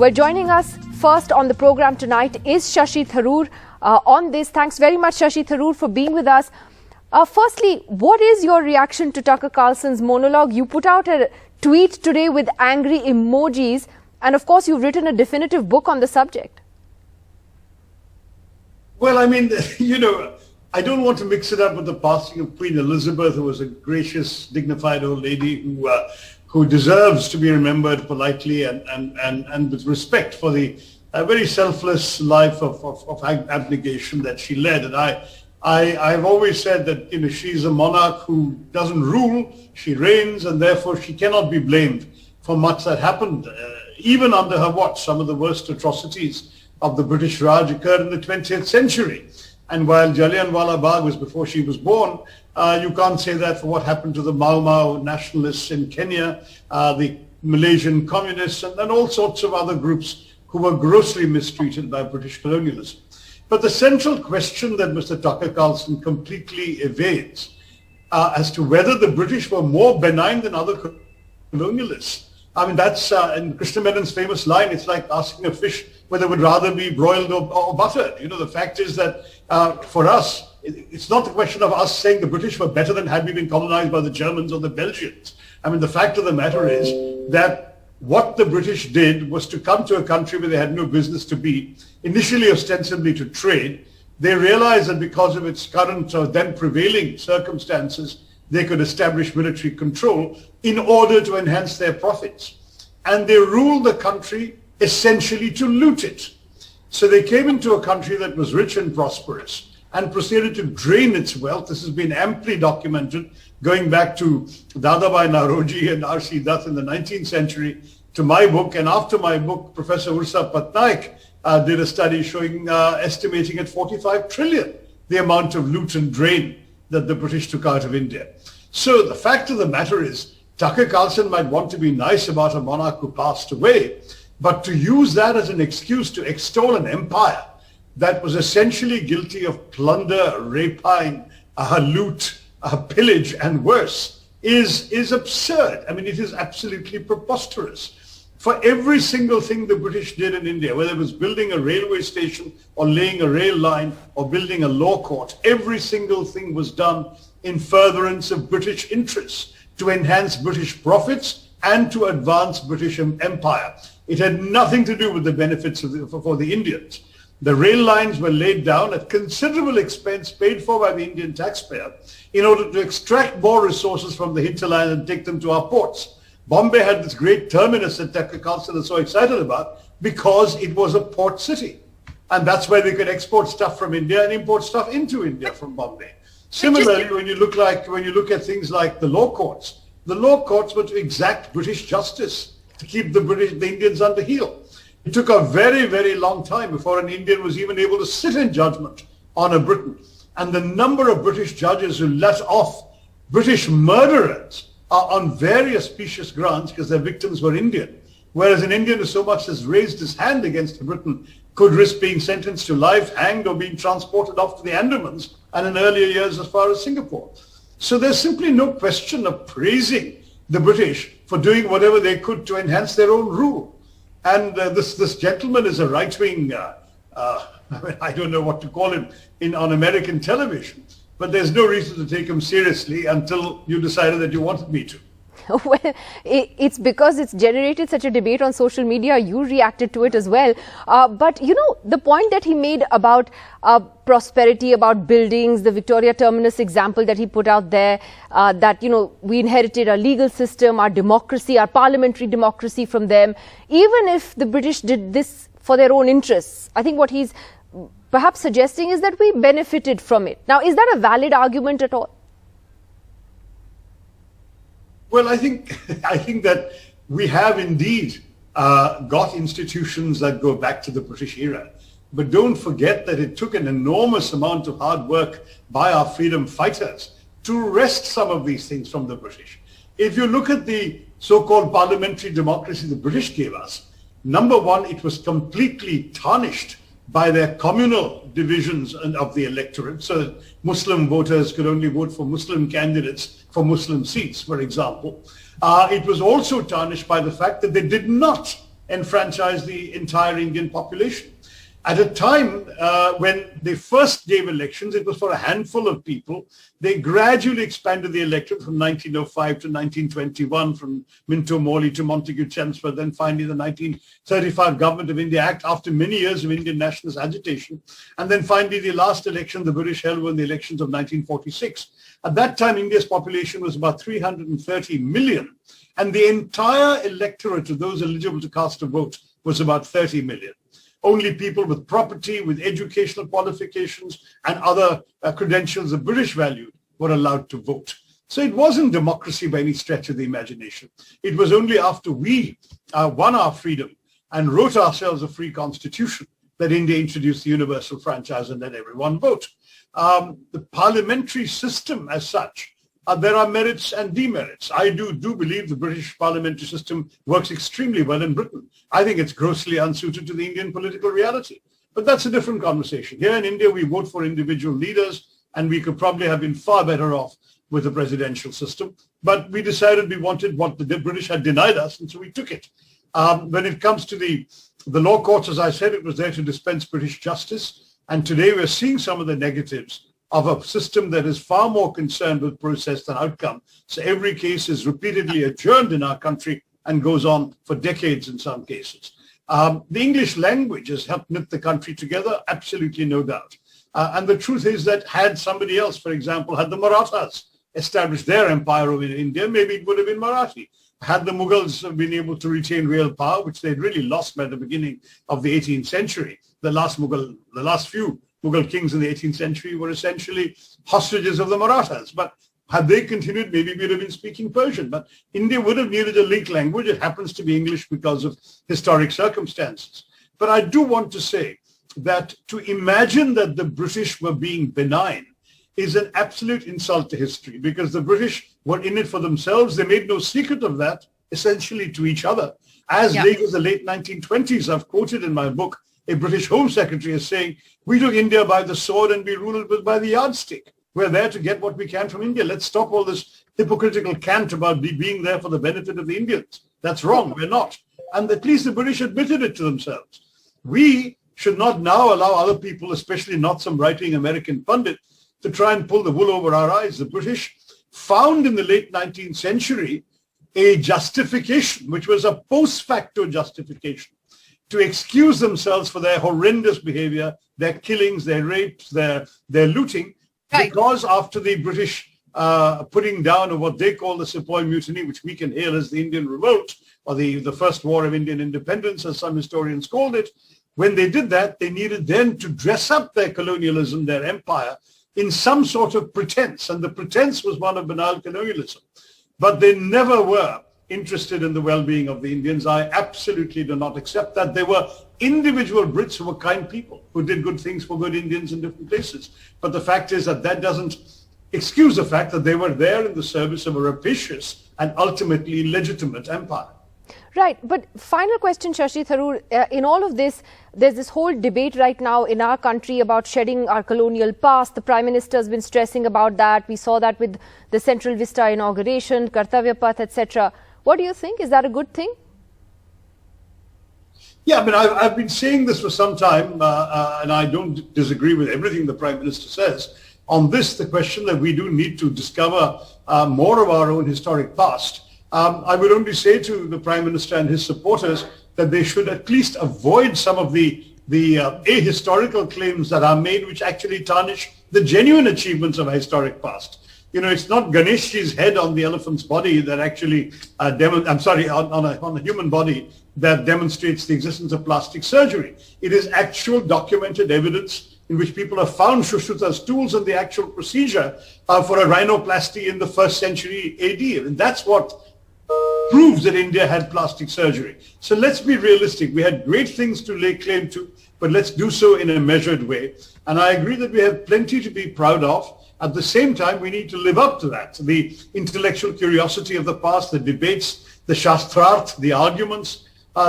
Well, joining us first on the program tonight is Shashi Tharoor. On this, thanks very much, Shashi Tharoor, for being with us. Firstly, what is your reaction to Tucker Carlson's monologue? You put out a tweet today with angry emojis, and of course, you've written a definitive book on the subject. Well, I mean, I don't want to mix it up with the passing of Queen Elizabeth, who was a gracious, dignified old lady who deserves to be remembered politely and with respect for the very selfless life of abnegation that she led. And I've always said that she's a monarch who doesn't rule, she reigns, and therefore she cannot be blamed for much that happened. Even under her watch, some of the worst atrocities of the British Raj occurred in the 20th century. And while Jallianwala Bagh was before she was born, you can't say that for what happened to the Mau Mau nationalists in Kenya, the Malaysian communists, and all sorts of other groups who were grossly mistreated by British colonialism. But the central question that Mr. Tucker Carlson completely evades as to whether the British were more benign than other colonialists. I mean, that's in Krishna Menon's famous line, it's like asking a fish whether it would rather be broiled or buttered. The fact is that for us, it's not the question of us saying the British were better than had we been colonized by the Germans or the Belgians. I mean, the fact of the matter is that what the British did was to come to a country where they had no business to be, initially ostensibly to trade. They realized that because of its current or then prevailing circumstances, they could establish military control in order to enhance their profits. And they ruled the country essentially to loot it. So they came into a country that was rich and prosperous and proceeded to drain its wealth. This has been amply documented, going back to Dadabhai Naoroji and R.C. Dutt in the 19th century, to my book. And after my book, Professor Ursa Patnaik did a study showing, estimating at 45 trillion, the amount of loot and drain that the British took out of India. So the fact of the matter is, Tucker Carlson might want to be nice about a monarch who passed away, but to use that as an excuse to extol an empire that was essentially guilty of plunder, rapine, loot, pillage, and worse is absurd. I mean, it is absolutely preposterous. For every single thing the British did in India, whether it was building a railway station or laying a rail line or building a law court, every single thing was done in furtherance of British interests, to enhance British profits and to advance British empire. It had nothing to do with the benefits for the Indians. The rail lines were laid down at considerable expense, paid for by the Indian taxpayer, in order to extract more resources from the hinterland and take them to our ports. Bombay had this great terminus that Tucker Carlson is so excited about because it was a port city. And that's where they could export stuff from India and import stuff into India from Bombay. Similarly, when you look at things like the law courts were to exact British justice, to keep the Indians under heel. It took a very, very long time before an Indian was even able to sit in judgment on a Briton. And the number of British judges who let off British murderers are on various specious grounds because their victims were Indian. Whereas an Indian who so much as raised his hand against a Briton could risk being sentenced to life, hanged, or being transported off to the Andamans, and in earlier years as far as Singapore. So there's simply no question of praising the British for doing whatever they could to enhance their own rule. And this gentleman is a right-wing, I don't know what to call him on American television, but there's no reason to take him seriously until you decided that you wanted me to. Well, it's because it's generated such a debate on social media. You reacted to it as well. But, the point that he made about prosperity, about buildings, the Victoria Terminus example that he put out there, that, we inherited our legal system, our democracy, our parliamentary democracy from them. Even if the British did this for their own interests, I think what he's perhaps suggesting is that we benefited from it. Now, is that a valid argument at all? Well, I think that we have indeed got institutions that go back to the British era. But don't forget that it took an enormous amount of hard work by our freedom fighters to wrest some of these things from the British. If you look at the so-called parliamentary democracy the British gave us, number one, it was completely tarnished by their communal divisions of the electorate, so that Muslim voters could only vote for Muslim candidates for Muslim seats, for example. It was also tarnished by the fact that they did not enfranchise the entire Indian population. At a time when they first gave elections, it was for a handful of people. They gradually expanded the electorate from 1905 to 1921, from Minto Morley to Montagu Chelmsford, then finally the 1935 Government of India Act after many years of Indian nationalist agitation. And then finally the last election the British held were in the elections of 1946. At that time, India's population was about 330 million. And the entire electorate of those eligible to cast a vote was about 30 million. Only people with property, with educational qualifications and other credentials the British valued were allowed to vote. So it wasn't democracy by any stretch of the imagination. It was only after we won our freedom and wrote ourselves a free constitution that India introduced the universal franchise and let everyone vote. The parliamentary system as such, there are merits and demerits. I do believe the British parliamentary system works extremely well in Britain. I think it's grossly unsuited to the Indian political reality. But that's a different conversation. Here in India, we vote for individual leaders, and we could probably have been far better off with a presidential system. But we decided we wanted what the British had denied us, and so we took it. When it comes to the law courts, as I said, it was there to dispense British justice. And today we're seeing some of the negatives of a system that is far more concerned with process than outcome. So every case is repeatedly adjourned in our country and goes on for decades in some cases. The English language has helped knit the country together, absolutely no doubt. And the truth is that had somebody else, for example, had the Marathas established their empire over India, maybe it would have been Marathi. Had the Mughals been able to retain real power, which they'd really lost by the beginning of the 18th century, the last few Mughal kings in the 18th century were essentially hostages of the Marathas. But had they continued, maybe we would have been speaking Persian. But India would have needed a linked language. It happens to be English because of historic circumstances. But I do want to say that to imagine that the British were being benign is an absolute insult to history, because the British were in it for themselves. They made no secret of that, essentially to each other. As late as the late 1920s, I've quoted in my book, a British Home Secretary is saying, we took India by the sword and we ruled it by the yardstick. We're there to get what we can from India. Let's stop all this hypocritical cant about being there for the benefit of the Indians. That's wrong. We're not. And at least the British admitted it to themselves. We should not now allow other people, especially not some right-wing American pundit, to try and pull the wool over our eyes. The British found in the late 19th century a justification, which was a post facto justification, to excuse themselves for their horrendous behavior, their killings, their rapes, their looting, because after the British putting down of what they call the Sepoy Mutiny, which we can hail as the Indian Revolt, or the First War of Indian Independence, as some historians called it, when they did that, they needed then to dress up their colonialism, their empire, in some sort of pretense. And the pretense was one of banal colonialism. But they never were interested in the well-being of the Indians. I absolutely do not accept that. There were individual Brits who were kind people, who did good things for good Indians in different places. But the fact is that that doesn't excuse the fact that they were there in the service of a rapacious and ultimately illegitimate empire. Right. But final question, Shashi Tharoor, in all of this, there's this whole debate right now in our country about shedding our colonial past. The Prime Minister has been stressing about that. We saw that with the Central Vista inauguration, Kartavya Path, etc. What do you think? Is that a good thing? Yeah, I mean, I've been saying this for some time, and I don't disagree with everything the Prime Minister says. On this, the question that we do need to discover more of our own historic past. I would only say to the Prime Minister and his supporters that they should at least avoid some of the ahistorical claims that are made, which actually tarnish the genuine achievements of a historic past. You know, it's not Ganeshji's head on the elephant's body that actually, on a human body that demonstrates the existence of plastic surgery. It is actual documented evidence in which people have found Shushrutas tools and the actual procedure for a rhinoplasty in the 1st century AD. And that's what proves that India had plastic surgery. So let's be realistic. We had great things to lay claim to, but let's do so in a measured way. And I agree that we have plenty to be proud of. At the same time, we need to live up to that. The intellectual curiosity of the past, the debates, the shastrarth, the arguments,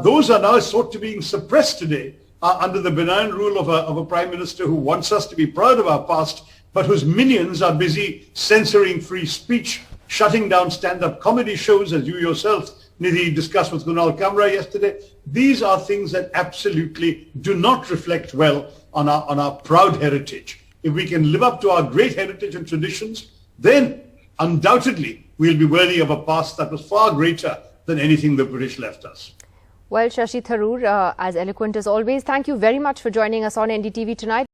those are now sort of being suppressed today under the benign rule of a Prime Minister who wants us to be proud of our past, but whose minions are busy censoring free speech, shutting down stand-up comedy shows, as you yourself Nidhi discussed with Kunal Kamra yesterday. These are things that absolutely do not reflect well on our proud heritage. If we can live up to our great heritage and traditions, then undoubtedly we'll be worthy of a past that was far greater than anything the British left us. Well, Shashi Tharoor, as eloquent as always, thank you very much for joining us on NDTV tonight.